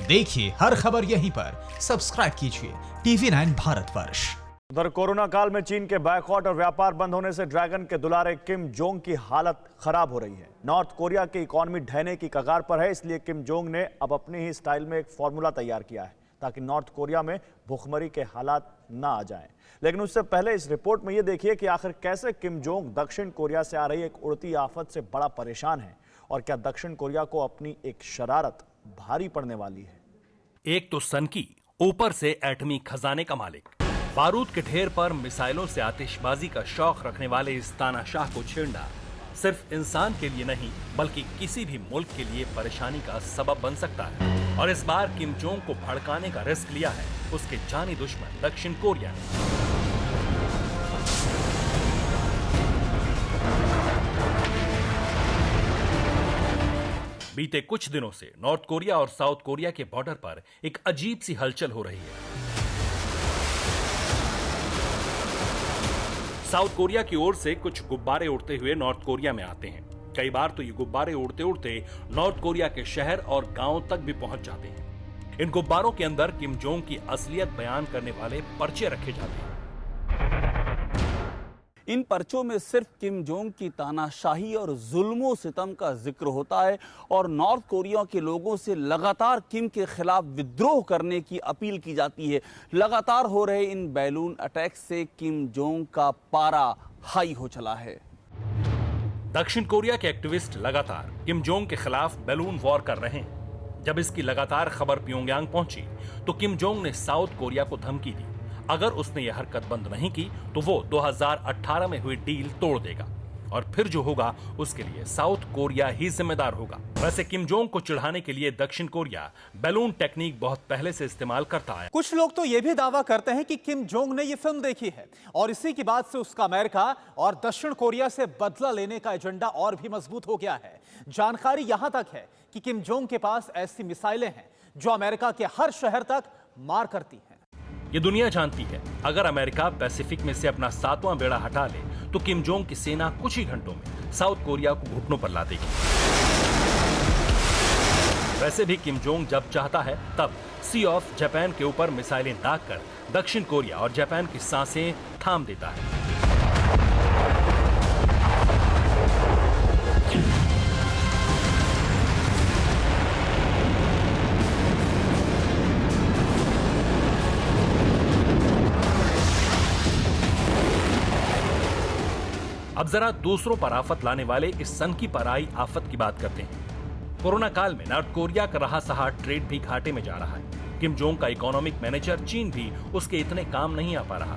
देखिए हर खबर यहीं पर, सब्सक्राइब कीजिए TV9 भारतवर्ष। उधर कोरोना काल में चीन के बायकॉट और व्यापार बंद होने से ड्रैगन के दुलारे किम जोंग की हालत खराब हो रही है। नॉर्थ कोरिया की इकोनॉमी ढहने की कगार पर है, इसलिए किम जोंग ने अब अपने ही स्टाइल में एक फॉर्मूला तैयार किया है ताकि नॉर्थ कोरिया में भुखमरी के हालात ना आ जाएं। लेकिन उससे पहले इस रिपोर्ट में ये देखिए कि आखिर कैसे किम जोंग दक्षिण कोरिया से आ रही एक उड़ती आफत से बड़ा परेशान है और क्या दक्षिण कोरिया को अपनी एक शरारत भारी पड़ने वाली है। एक तो सनकी, ऊपर से एटमी खजाने का मालिक, बारूद के ढेर पर मिसाइलों से आतिशबाजी का शौक रखने वाले इस तानाशाह को छेड़ना सिर्फ इंसान के लिए नहीं बल्कि किसी भी मुल्क के लिए परेशानी का सबब बन सकता है। और इस बार किम जोंग को भड़काने का रिस्क लिया है उसके जानी दुश्मन दक्षिण कोरिया ने। बीते कुछ दिनों से नॉर्थ कोरिया और साउथ कोरिया के बॉर्डर पर एक अजीब सी हलचल हो रही है। साउथ कोरिया की ओर से कुछ गुब्बारे उड़ते हुए नॉर्थ कोरिया में आते हैं। कई बार तो ये गुब्बारे उड़ते उड़ते नॉर्थ कोरिया के शहर और गांवों तक भी पहुंच जाते हैं। इन गुब्बारों के अंदर किम जोंग की असलियत बयान करने वाले पर्चे रखे जाते हैं। इन पर्चों में सिर्फ किम जोंग की तानाशाही और जुल्मो सितम का जिक्र होता है और नॉर्थ कोरिया के लोगों से लगातार किम के खिलाफ विद्रोह करने की अपील की जाती है। लगातार हो रहे इन बैलून अटैक से किम जोंग का पारा हाई हो चला है। दक्षिण कोरिया के एक्टिविस्ट लगातार किम जोंग के खिलाफ बैलून वॉर कर रहे हैं। जब इसकी लगातार खबर प्योंगयांग पहुंची तो किम जोंग ने साउथ कोरिया को धमकी दी, अगर उसने यह हरकत बंद नहीं की तो वो 2018 में हुई डील तोड़ देगा और फिर जो होगा उसके लिए साउथ कोरिया ही जिम्मेदार होगा। वैसे किम जोंग को चिढ़ाने के लिए दक्षिण कोरिया बैलून टेक्निक बहुत पहले से इस्तेमाल करता है। कुछ लोग तो ये भी दावा करते हैं कि किम जोंग ने ये फिल्म देखी है और इसी की बात से उसका अमेरिका और दक्षिण कोरिया से बदला लेने का एजेंडा और भी मजबूत हो गया है। जानकारी यहां तक है कि किम जोंग के पास ऐसी मिसाइलें हैं जो अमेरिका के हर शहर तक मार करती हैं। ये दुनिया जानती है अगर अमेरिका पैसिफिक में से अपना 7वां बेड़ा हटा ले तो किम जोंग की सेना कुछ ही घंटों में साउथ कोरिया को घुटनों पर ला देगी। वैसे भी किम जोंग जब चाहता है तब सी ऑफ जापान के ऊपर मिसाइलें दागकर दक्षिण कोरिया और जापान की सांसें थाम देता है। अब जरा दूसरों पर आफत लाने वाले इस सनकी पर आई आफत की बात करते हैं। कोरोना काल में नॉर्थ कोरिया का रहा सहा ट्रेड भी घाटे में जा रहा है। किम जोंग का इकोनॉमिक मैनेजर चीन भी उसके इतने काम नहीं आ पा रहा।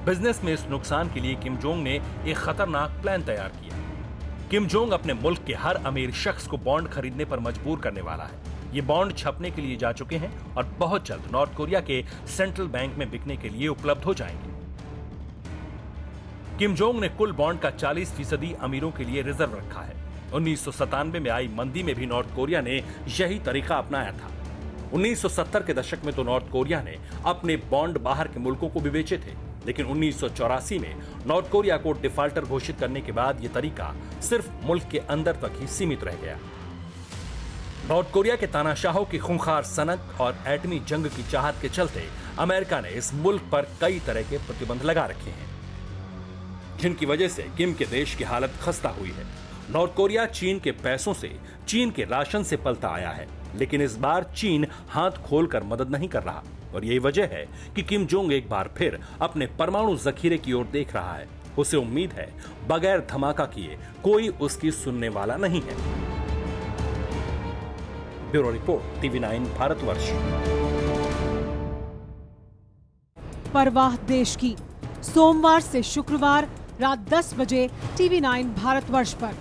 बिजनेस में इस नुकसान के लिए किम जोंग ने एक खतरनाक प्लान तैयार किया। किम जोंग अपने मुल्क के हर अमीर शख्स को बॉन्ड खरीदने पर मजबूर करने वाला है। ये बॉन्ड छपने के लिए जा चुके हैं और बहुत जल्द नॉर्थ कोरिया के सेंट्रल बैंक में बिकने के लिए उपलब्ध हो जाएंगे। किम जोंग ने कुल बॉन्ड का 40% अमीरों के लिए रिजर्व रखा है। 1997 में आई मंदी में भी नॉर्थ कोरिया ने यही तरीका अपनाया था। 1970 के दशक में तो नॉर्थ कोरिया ने अपने बॉन्ड बाहर के मुल्कों को भी बेचे थे, लेकिन 1984 में नॉर्थ कोरिया को डिफॉल्टर घोषित करने के बाद यह तरीका सिर्फ मुल्क के अंदर तक ही सीमित रह गया। नॉर्थ कोरिया के तानाशाहों की खूंखार सनक और एटमी जंग की चाहत के चलते अमेरिका ने इस मुल्क पर कई तरह के प्रतिबंध लगा रखे हैं, जिनकी वजह से किम के देश की हालत खस्ता हुई है। नॉर्थ कोरिया चीन के पैसों से, चीन के राशन से पलता आया है, लेकिन इस बार चीन हाथ खोलकर मदद नहीं कर रहा और यही वजह है कि किम जोंग एक बार फिर अपने परमाणु जखीरे की ओर देख रहा है। उसे उम्मीद है बगैर धमाका किए कोई उसकी सुनने वाला नहीं है। Bureau report TV9 Bharatvarsh. परवाह देश की, सोमवार से शुक्रवार रात 10 बजे TV9 भारतवर्ष पर।